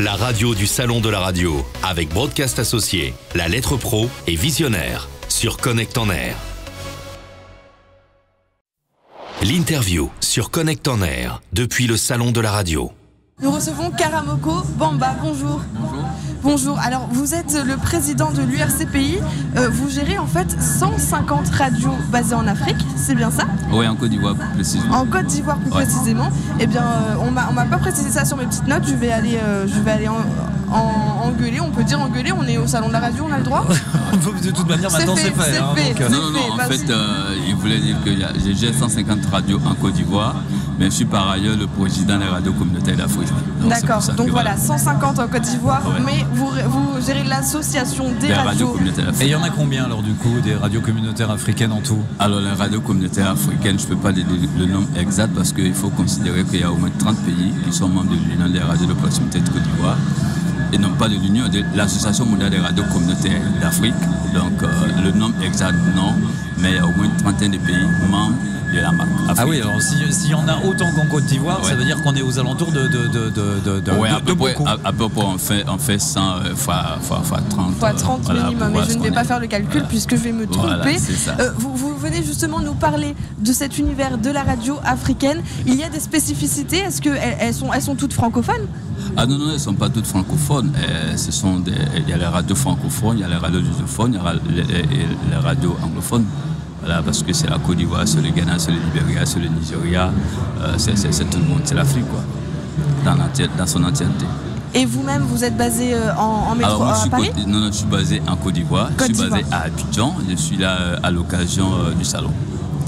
La radio du Salon de la radio, avec Broadcast Associés, La Lettre Pro et Visionnaire, sur Connect en Air. L'interview sur Connect en Air, depuis le Salon de la radio. Nous recevons Karamoko Bamba, bonjour. Bonjour. Bonjour, alors vous êtes le président de l'URCPI, vous gérez en fait 150 radios basées en Afrique, c'est bien ça? Oui, en Côte d'Ivoire plus précisément. En Côte d'Ivoire plus précisément. Eh bien, on m'a pas précisé ça sur mes petites notes, je vais aller engueuler, on peut dire engueuler, on est au Salon de la radio, on a le droit? De toute manière, maintenant c'est fait. Non, en fait, il voulait dire que j'ai géré 150 radios en Côte d'Ivoire, mais je suis par ailleurs le président des radios communautaires d'Afrique. D'accord, donc voilà, 150 en Côte d'Ivoire, mais vous gérez l'association des radios communautaires africaines. Et il y en a combien alors du coup, des radios communautaires africaines en tout? Alors les radios communautaires africaines, je ne peux pas donner le nombre exact parce qu'il faut considérer qu'il y a au moins 30 pays qui sont membres de l'Union des radios de proximité de Côte d'Ivoire. Et non pas de l'Union, de l'Association mondiale des radios communautaires d'Afrique. Donc le nombre exact, non, mais il y a au moins une trentaine de pays membres de la marque africaine. Ah oui, alors s'il y en a autant qu'en Côte d'Ivoire, ça veut dire qu'on est aux alentours de beaucoup. À peu près, on fait 100 fois 30. Fois 30 minimum, et je ne vais pas faire le calcul puisque je vais me tromper. Voilà, vous venez justement nous parler de cet univers de la radio africaine. Il y a des spécificités, est-ce qu'elles sont toutes francophones? Ah non, elles ne sont pas toutes francophones. Il y a les radios francophones, il y a les radios lusophones, il y a les radios anglophones. Voilà, parce que c'est la Côte d'Ivoire, c'est le Ghana, c'est le Libéria, c'est le Nigeria, c'est tout le monde, c'est l'Afrique, quoi, dans son entièreté. Et vous-même, vous êtes basé en métro à Paris? Non, je suis basé en Côte d'Ivoire. Je suis basé à Abidjan. Je suis là à l'occasion du salon.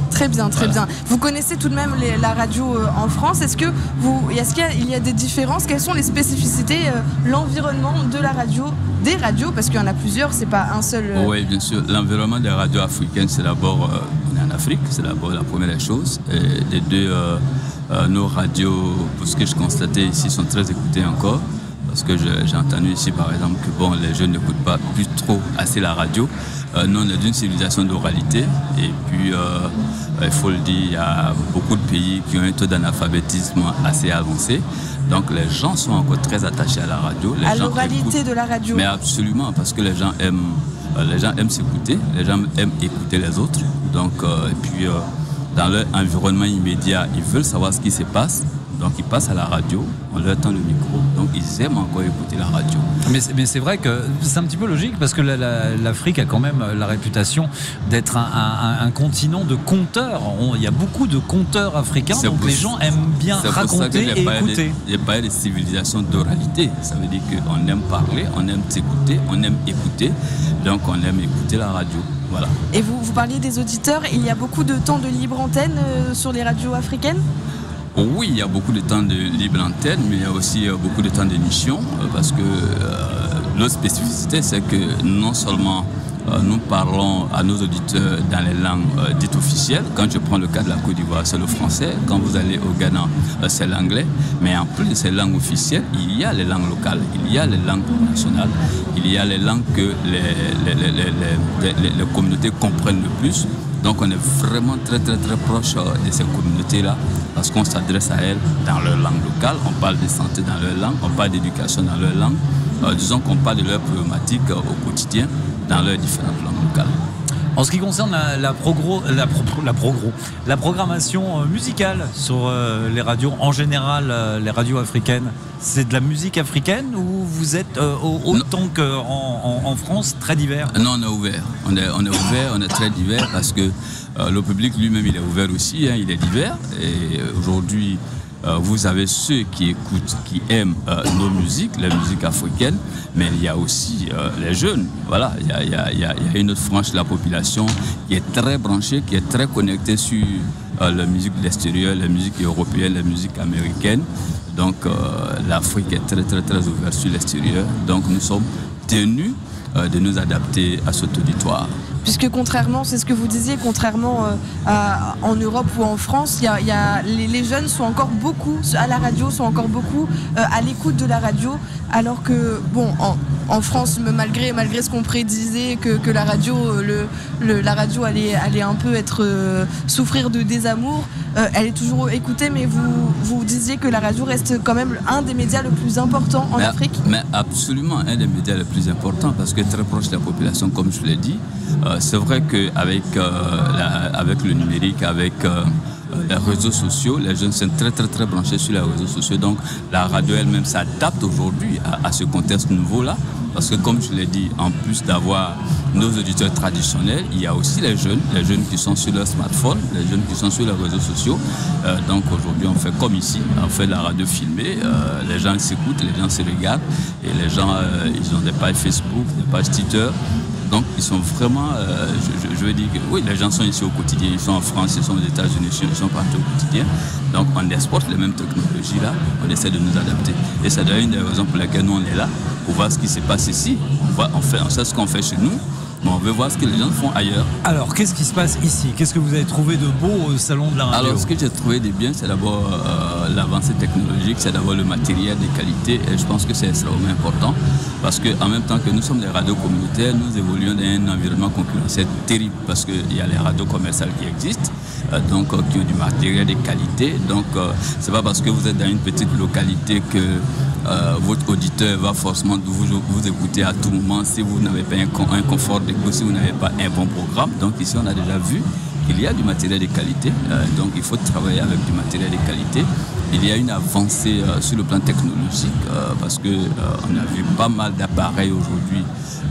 Très bien, très bien. Vous connaissez tout de même la radio en France. Est-ce qu'il y a des différences? Quelles sont les spécificités, l'environnement de la radio, des radios, parce qu'il y en a plusieurs, c'est pas un seul... Oui, bien sûr. L'environnement des radios africaines, c'est d'abord, on est en Afrique, c'est d'abord la première des choses. Et les deux, nos radios, pour ce que je constatais ici, sont très écoutées encore. Parce que j'ai entendu ici, par exemple, que les jeunes n'écoutent pas plus trop assez la radio. Nous, on est d'une civilisation d'oralité. Et puis, il faut le dire, il y a beaucoup de pays qui ont un taux d'analphabétisme assez avancé. Donc, les gens sont encore très attachés à la radio. À l'oralité de la radio. Mais absolument, parce que les gens aiment s'écouter, les gens aiment écouter les autres. Donc, et puis, dans leur environnement immédiat, ils veulent savoir ce qui se passe. Donc ils passent à la radio, on leur tend le micro, donc ils aiment encore écouter la radio. Mais c'est vrai que c'est un petit peu logique parce que l'Afrique a quand même la réputation d'être un continent de conteurs. Il y a beaucoup de conteurs africains, donc les gens aiment bien raconter et écouter. Il n'y a pas de civilisation d'oralité, ça veut dire qu'on aime parler, on aime s'écouter, on aime écouter, donc on aime écouter la radio. Voilà. Et vous parliez des auditeurs, il y a beaucoup de temps de libre antenne sur les radios africaines? Oui, il y a beaucoup de temps de libre antenne, mais il y a aussi beaucoup de temps d'émission, parce que l'autre spécificité, c'est que non seulement nous parlons à nos auditeurs dans les langues dites officielles. Quand je prends le cas de la Côte d'Ivoire, c'est le français. Quand vous allez au Ghana, c'est l'anglais. Mais en plus de ces langues officielles, il y a les langues locales, il y a les langues nationales, il y a les langues que les communautés comprennent le plus. Donc on est vraiment très proche de ces communautés-là parce qu'on s'adresse à elles dans leur langue locale, on parle de santé dans leur langue, on parle d'éducation dans leur langue, disons qu'on parle de leurs problématiques au quotidien dans leurs différentes langues locales. En ce qui concerne la programmation musicale sur les radios, en général les radios africaines, c'est de la musique africaine ou vous êtes autant qu'en France très divers? Non, on est ouvert. On est ouvert, on est très divers parce que le public lui-même il est ouvert aussi, hein, il est divers. Et aujourd'hui, vous avez ceux qui écoutent, qui aiment nos musiques, la musique africaine, mais il y a aussi les jeunes. Voilà, il y a une autre frange de la population qui est très branchée, qui est très connectée sur la musique de l'extérieur, la musique européenne, la musique américaine. Donc l'Afrique est très ouverte sur l'extérieur. Donc nous sommes tenus de nous adapter à cet auditoire. Puisque contrairement, c'est ce que vous disiez, contrairement en Europe ou en France, les jeunes sont encore beaucoup à la radio, sont encore beaucoup à l'écoute de la radio, alors que, bon, en France, malgré ce qu'on prédisait, que la radio, la radio allait un peu souffrir de désamour, elle est toujours écoutée, mais vous disiez que la radio reste quand même un des médias le plus important en Afrique. Mais absolument, un des médias les plus importants, parce que très proche de la population, comme je l'ai dit. C'est vrai qu'avec avec le numérique, avec les réseaux sociaux, les jeunes sont très très très branchés sur les réseaux sociaux. Donc la radio elle-même s'adapte aujourd'hui à ce contexte nouveau-là. Parce que comme je l'ai dit, en plus d'avoir nos auditeurs traditionnels, il y a aussi les jeunes qui sont sur leur smartphone, les jeunes qui sont sur les réseaux sociaux. Donc aujourd'hui on fait comme ici, on fait la radio filmée, les gens s'écoutent, les gens se regardent et les gens ils ont des pages Facebook, des pages Twitter. Donc ils sont vraiment, je veux dire que oui, les gens sont ici au quotidien, ils sont en France, ils sont aux États-Unis, ils sont partout au quotidien. Donc on exporte les mêmes technologies là, on essaie de nous adapter. Et c'est d'ailleurs une des raisons pour lesquelles nous on est là, pour voir ce qui se passe ici. On sait ce qu'on fait chez nous, mais on veut voir ce que les gens font ailleurs. Alors qu'est-ce qui se passe ici? Qu'est-ce que vous avez trouvé de beau au salon de la radio? Alors ce que j'ai trouvé de bien, c'est d'abord l'avancée technologique, c'est d'abord le matériel de qualité, et je pense que c'est extrêmement important. Parce qu'en même temps que nous sommes des radios communautaires, nous évoluons dans un environnement concurrentiel terrible parce qu'il y a les radios commerciales qui existent, donc qui ont du matériel de qualité. Donc c'est pas parce que vous êtes dans une petite localité que votre auditeur va forcément vous écouter à tout moment si vous n'avez pas un confort d'écoute, si vous n'avez pas un bon programme. Donc ici on a déjà vu qu'il y a du matériel de qualité, donc il faut travailler avec du matériel de qualité. Il y a une avancée sur le plan technologique parce qu'on a vu pas mal d'appareils aujourd'hui,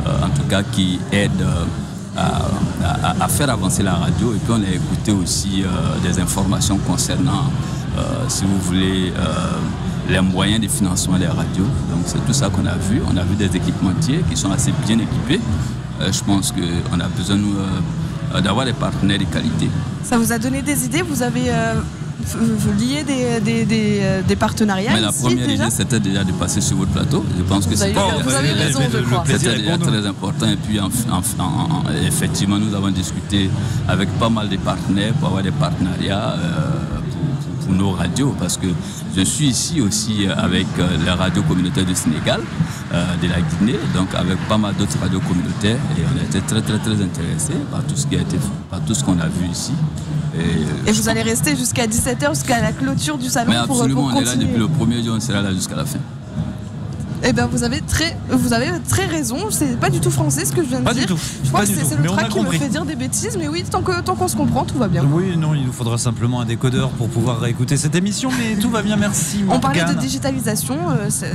en tout cas qui aident à faire avancer la radio. Et puis on a écouté aussi des informations concernant, si vous voulez, les moyens de financement des radios. Donc c'est tout ça qu'on a vu. On a vu des équipementiers qui sont assez bien équipés. Je pense qu'on a besoin d'avoir des partenaires de qualité. Ça vous a donné des idées? Vous avez lié des partenariats? Mais la première idée, c'était déjà de passer sur votre plateau. Je pense que c'est vous avez raison, je crois. C'était déjà très important. Et puis, effectivement, nous avons discuté avec pas mal de partenaires pour avoir des partenariats pour nos radios. Parce que je suis ici aussi avec les radios communautaires du Sénégal, de la Guinée, donc avec pas mal d'autres radios communautaires. Et on a été très, très, très intéressés par tout ce qui a été fait, par tout ce qu'on a vu ici. Et vous allez rester jusqu'à 17h, jusqu'à la clôture du salon? Mais absolument, pour on est là depuis le premier jour, on sera là jusqu'à la fin. Eh bien, vous avez très raison. C'est pas du tout français ce que je viens de dire. Pas du tout. Je crois que c'est le trac qui me fait dire des bêtises, mais oui, tant qu'on se comprend, tout va bien. Oui, non, il nous faudra simplement un décodeur pour pouvoir réécouter cette émission, mais tout va bien, merci. On parlait de digitalisation,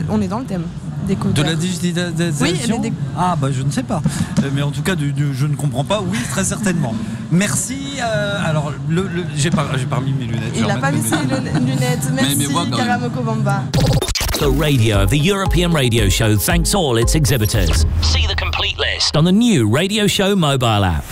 on est dans le thème. Décodeur. De la digitalisation? Oui, Ah, bah je ne sais pas. Mais en tout cas, je ne comprends pas, oui, très certainement. Merci. Alors, j'ai pas mis mes lunettes. Il n'a pas mis ses lunettes. Merci, Karamoko Bamba. The radio of the European Radio Show thanks all its exhibitors. See the complete list on the new Radio Show mobile app.